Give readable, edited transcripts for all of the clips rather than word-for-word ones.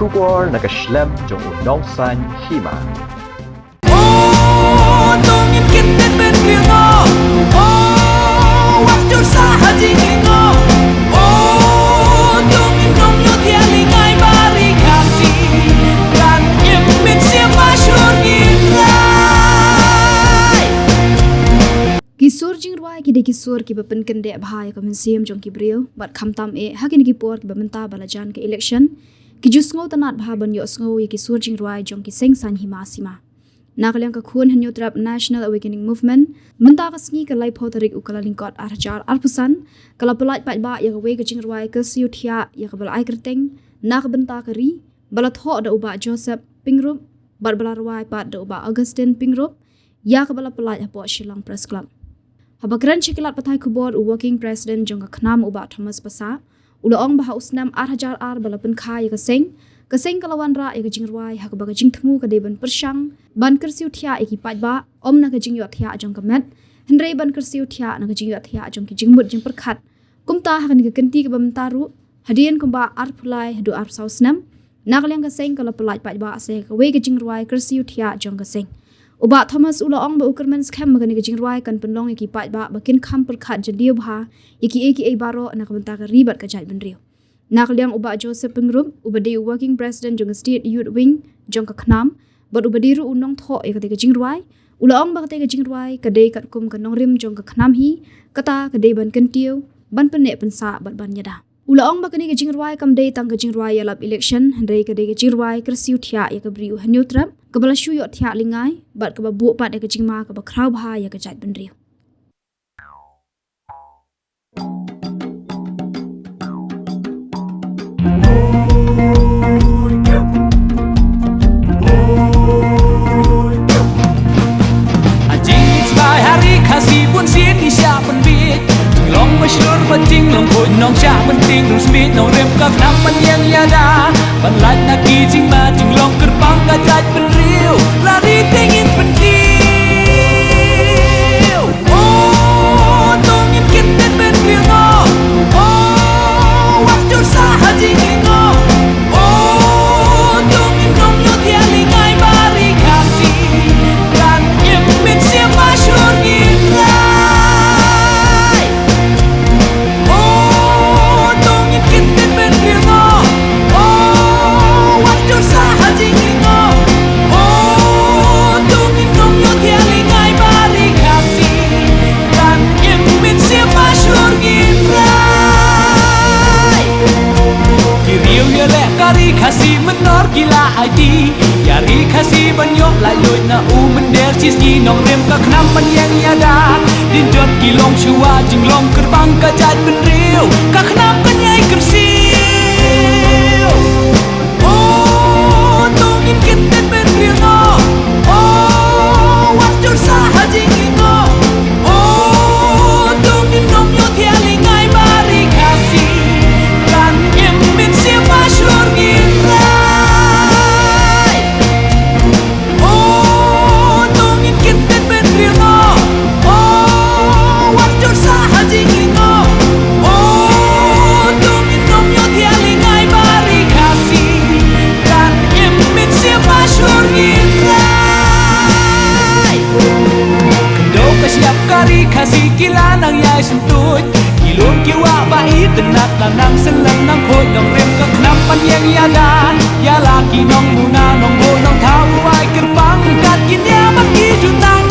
Shubor nakaslem jong unong san hima. Oh, tongin kitten ben kringo. Oh, waktu sahaji kringo. Oh, tongin nom yo tiali ngai bari kasi. Dan imin siapa syur ngirai. Kisur jingruai ki de kisur ki bapen kende bahaya ka mensiam jong ki brio bat khamtam e hakin ki por ki bamenta balajan ke election ki jusngo tanat bha ban yo sngo ki kisur jingruai jong ki seng san hima sima nakaliang ka khun hanyo trap National Awakening Movement menta ka sngi ka lai photarik ukala lingkot arjar arpusan kala pelait pat ba ya ka we ka jingruai ka siu thia ya ka balai kerteng nak benta ka ri balat ho da uba Joseph Pingrup bat balarwai pat da uba Augustine Pingrup ya ka bala pelait apo Shillong Press Club Habagran cikilat patai kubor working president jong knam uba Thomas Pasa ulaong baha usnam 8000 ar balapen kha ya kaseng kalawan ra ya jingrwai ha ka jing thmu ka deban persang ban kersiu thia eki patba om na ka jing yo thia jong ka met hendrei ban kersiu thia na ka jing yo thia jong ki jingmut jing perkhat kumta ha ni ka kenti ka bamtaru hadian kumba ar phulai hadu ar sausnam nakaliang kaseng kala pelai patba se ka we ka jingrwai kersiu thia jong kaseng Uba Thomas ulaong ba ukerman scam magani ka jingruai kan penlong iki pat ba bakin kham perkhat jadiu bha iki baro na kabanta ka ribat ka jai benriu nakliang uba Joseph Pingrup uba de working president jong state youth wing jong ka khnam bad uba diru unong tho e ka jingruai ulaong ba ka jingruai ka de kat kum ka nong rim jong ka khnam hi kata ka de ban kentiu ban pene pensa bat ban yada ulaong ba kani ka jingruai kam de tang ka jingruai yalap election handai ka de ka jingruai kersiu thia ya ka briu hanyu trap kabala shu yo thia lingai bat ka bu pat ka jingma ka ba khrau bha ya ka jat benriu Ajing sky hari kasih pun sin di siapa beat long masyur penting long pun nong sya penting long speed nong rem ka knapan yang yada ban lat na ki jing ma jing long gerbang ka jat benriu lari tingin pentiu oh tongin kitten ben kringo oh waktu sahaji kringo oh tongin nom yo tiali ngai bari kasi dan imin siapa syur ngirai oh tongin kitten ben kringo oh waktu sahaji kringo oh tongin nom yo tiali ngai bari kasi dan imin siapa syur ngirai Kiriu ya le kari kasih menor gila ID Yari kasih banyok lai loit na u mender ciski nong rem ka knapan yang yada Dindot gilong shua jinglong gerbang ka jat benriu Ka knap ka nyai kersiu Oh tongin kitten ben kringo Oh waktu sahaji kringo Oh tongin nom yo tiali ngai bari kasih Dan imin siapa syur ngirai Oh tongin kitten ben kringo Oh waktu sahaji kringo Oh tongin nom yo tiali ngai bari kasih Dan imin siapa syur ngirai Kendo ka siap kari kasih kila nang yai sentut Kilun kiwa bai tenat nang selang nang khoi nong rem ka knapan yang yada Ya laki nong muna nong bo nong thau ai gerbang kat kinya maki jutang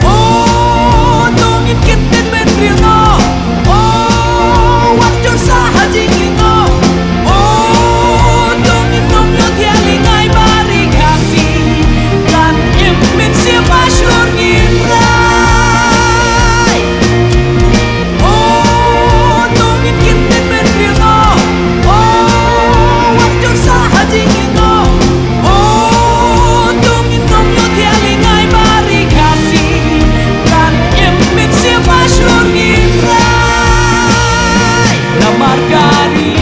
Oh tongin kitten ben kringo Oh waktu sahaji kringo Oh tongin nom yo tiali ngai bari kasih Dan imin siapa syur ngirai Oh tongin kitten ben kringo Oh waktu sahaji kringo Oh tongin nom yo tiali ngai bari kasih Dan imin siapa syur ngirai Namar kari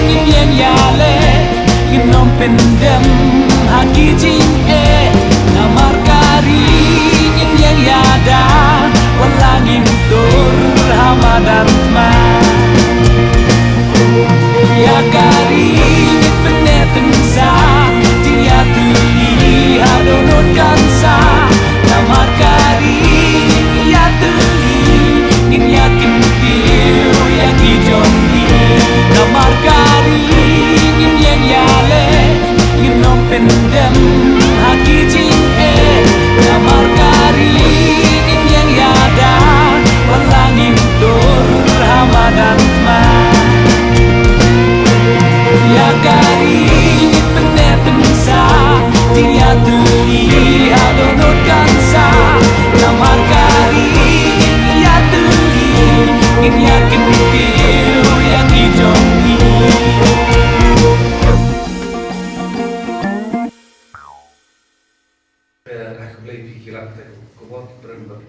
ngin yale Ginom pendem haki jing Namar kari ngin yada Walangin tur hamadan ma Ya kari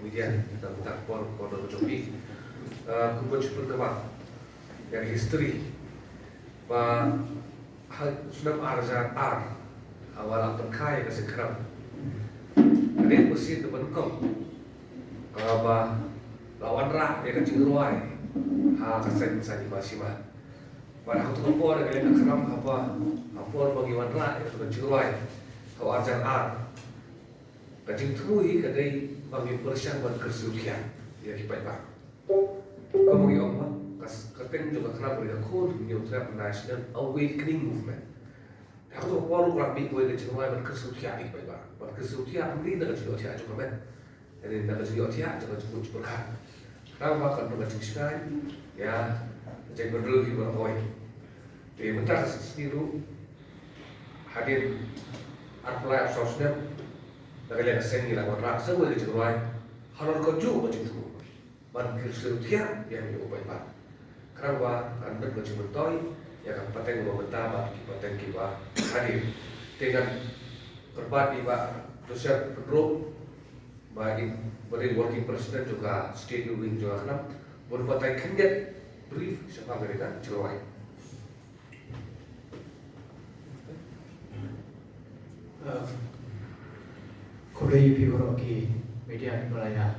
kemudian kita minta por copi kubur perkembangan yang history và sunam arzan awal terkai ke sekarang ada mesin depan kau ba lawan rak ya kan cingruai kasen sani masima pada aku tuh por dengan yang sekarang apa bagi wan rak ya kan cingruai kau arzan kacing tui kadai bagi persian buat kesulian ya kipai pak kamu yang apa kateng juga kenapa dia kod new trap national awakening movement aku tuh por kurang big boy kacing rumah buat kesulian kipai pak buat kesulian ini dengan kesulian juga kan jadi dengan kesulian juga cukup berkah kenapa kan dengan kesulian ya jadi berdua di bawah boy di bentar setiru hadir arpulai sosmed Nagalian sen nila ko rak sa wala jeng ruai halor ko ju ba jeng tu ban kirsu tia yang ni upai pa karawa kan ber ko jeng toy ya kan pateng mo benta ba ki pateng ki ba hadir dengan korban di ba dosen pedro ba in beri working president juga state wing juga kan berbatai kendet brief siapa mereka jeruai Kodai pihak ki media di Malaya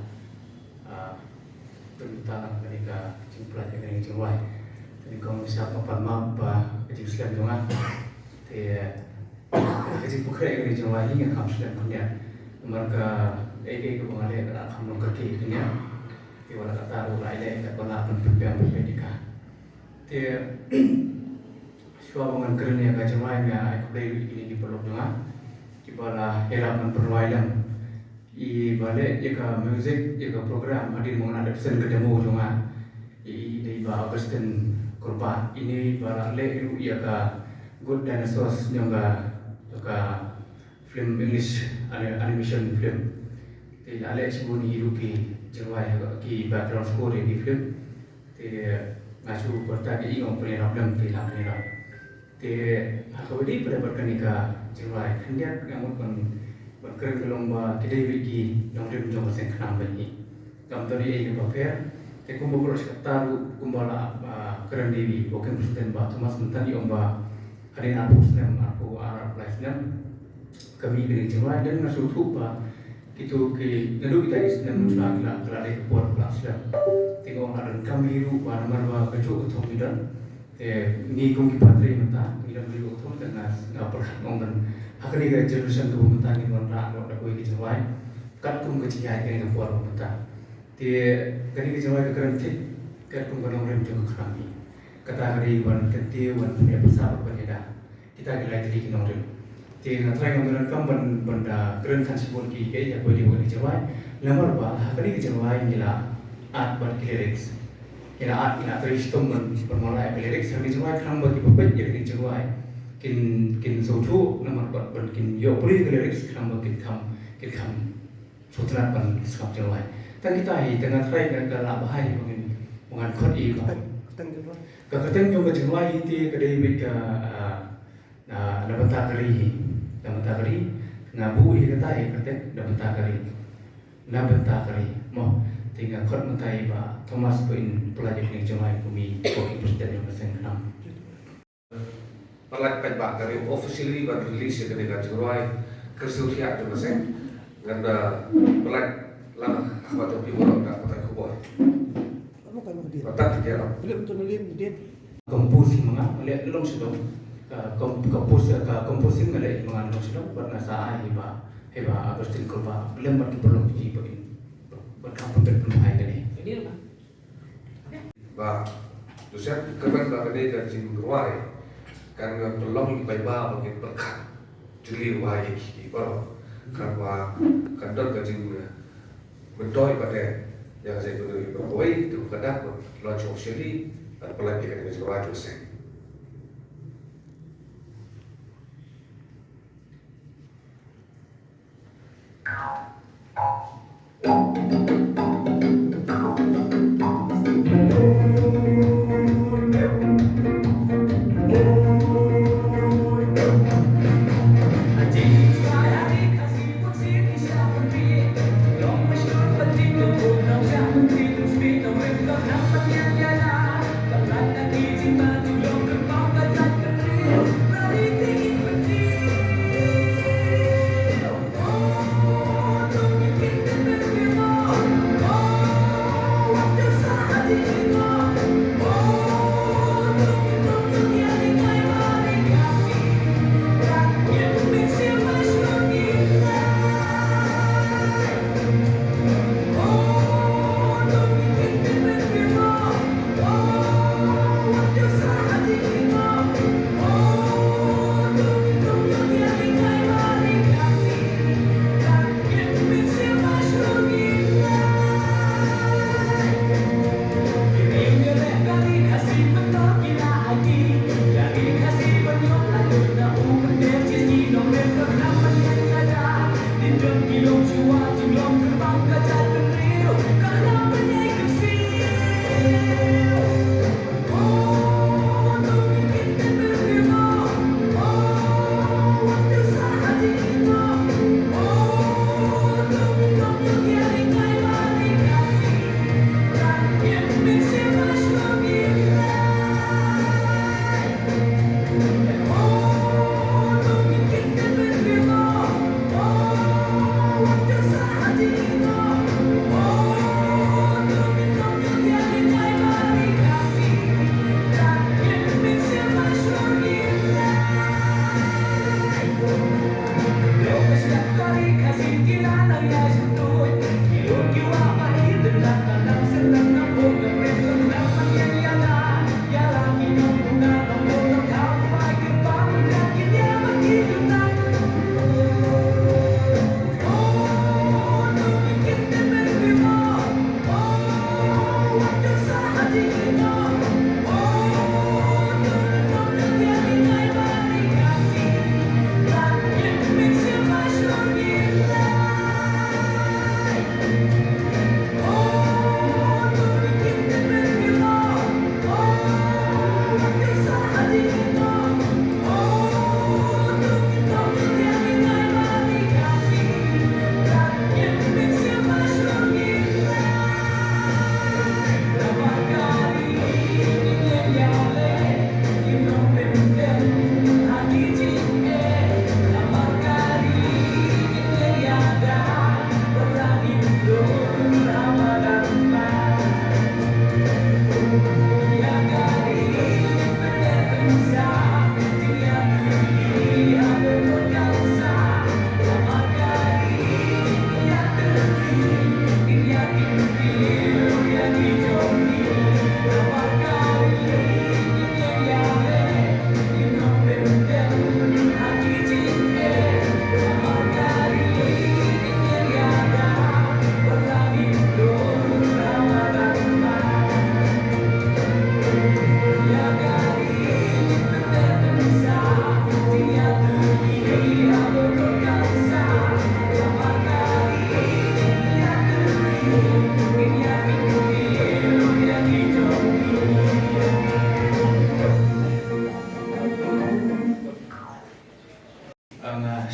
tentang mereka jumlah yang jumlah jadi kalau siapa paham apa kecil sekali jangan kecil bukan yang jumlah ini yang kamu sudah punya mereka ke pengalih kalau kamu kerja punya di mana kata orang lain kalau nak berbicara mereka suatu orang kerja yang jumlah yang kodai ini diperlukan jangan Kibala era memperluailan I balik jika music jika program hadir mengenai adaptation ke demo cuma I dari bah Agustin korban ini barang le itu jika Good Dinosaurs juga film English animation film thì ale sebuni hidup ki jawai ki background score di film thì ngacu kota ki ingong penerap film thì làm penerap thì hakawadi pada berkanika jawai kendiat kamu berkeren gelomba kedai wiki yang dia menjadi sen kenam bagi kamu tadi ini paper te kumbo boros kataru kumbala keren dewi bukan presiden ba Thomas mentani omba hari aku senam aku arab live-nya kami kini jawai dan ngasutu ba gitu ke lalu kita senam muncul kelale kepuar kelas dah tengok ada kami hidup ba marwa kecu utong bidan ni kong kipatri menta bidan bidu utong dengan ngapar ngomong Akhirnya ke jurusan tu mentang ni orang nak koi ke jawai, kat kum ke ciai ke buat mentang. Dia kini ke jawai ke kerentik, kat kum orang rem juga kami. Kata hari wan ketia wan punya besar berbeda. Kita gelai jadi kena rem. Dia nak try ngomong kam benda keren kan sibuk ki ke ya koi di buat ke jawai. Lamar ba, akhirnya ke jawai ni lah art buat lyrics. Kena art kena terus temen bermula lyrics. Hari jawai kam bagi pepet jadi ke jawai. kin soju nama ban kin yo puri lyrics kam sutrat ban skap jawai tan kita hi tengah try ke la bahai mengan khot i ba ka kateng yo jawai ti ke dei bik na banta kali ngabu hi kata hi kateng na banta kali mo tinggal khot mentai ba Thomas Paine pelajar ni jawai kumi ko interested yo sen kam Pelat penbak dari officially ban release ya ketika jeruai kesulian juga sen nganda pelat lama apa tu biwara tak kata kubur. Kamu kan dia. Batak dia orang. Belum betul lim dia. Komposi menga melihat long sedong komposi melihat menga long sedong bernasa heba Agustin Kurba belum bagi perlu di berkampung berpemahai tadi. Ini apa? Ba, dosen keban ba kene dan sing ruai kan tolong ibai ba bagi berkat jeli wahai ki baro kan wa kan dor gajing mentoi pada yang saya betul berkoi itu kadang launch officially apalagi kan dengan jawab dosen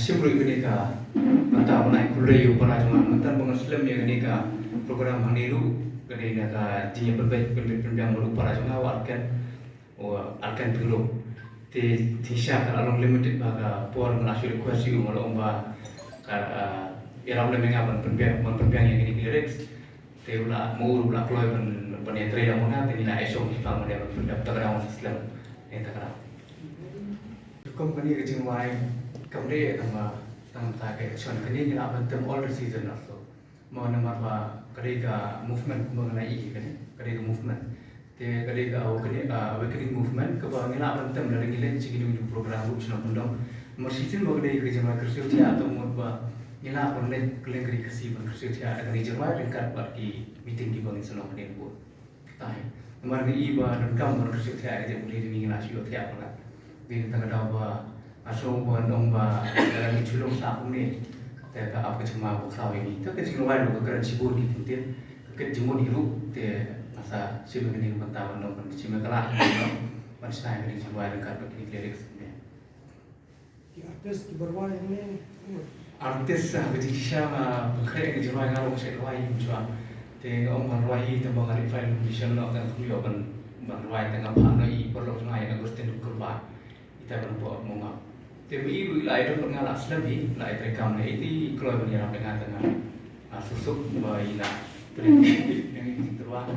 Simrui ini ka mata mana kuliah pada cuma mantan pengaslam yang ini ka program haniru kini ka jinya berbincang baru pada cuma akan perlu tisha ka along limited baga por menasuri kuasi umur omba ka era boleh mengapan penbiang yang ini lyrics teula mau ulah keluar penetre yang mana tadi nak esok kita mana pendapat orang Islam ini tak kena. Company kecil main kemudian tama tak action kini ni nak bentuk all the season also. Mau nama apa kerja movement mengenai kan kerja movement. Te kerja awakening movement kebawa ni nak bentuk dari nilai cikgu ni program ujian pendom. Masih mengenai kerja mereka kerja atau mau apa ni nak bentuk kalian kerja kasih kerja akan dijerma dengan bagi meeting di bangun senang ni buat. Tahu. Nomor ni iba dan kamu kerja kerja boleh ni nak siapa tiap orang. Di tengah dawa asal buat domba dalam julung sapu ni, kita apa cuma bukan ini. Tapi jika orang lu kerja sibuk ni, mungkin kerja jemur hidup, te masa sibuk ni mentah domba ni cuma kalah, macam mana kerja jemur dengan kerja lyrics ni. Artis berwarna ini. Artis kerja siapa kerja jemur dengan orang sesuai macam, te orang rawai tembang hari file mission nak dan kuliah ban rawai tengah panai perlu cuma yang Agustin kurba, kita berbuat mengap. Tapi ibu lain tu pernah aslam ni, lain rekam ni itu kalau menyerap dengan tengah susuk bayi lah, yang itu terus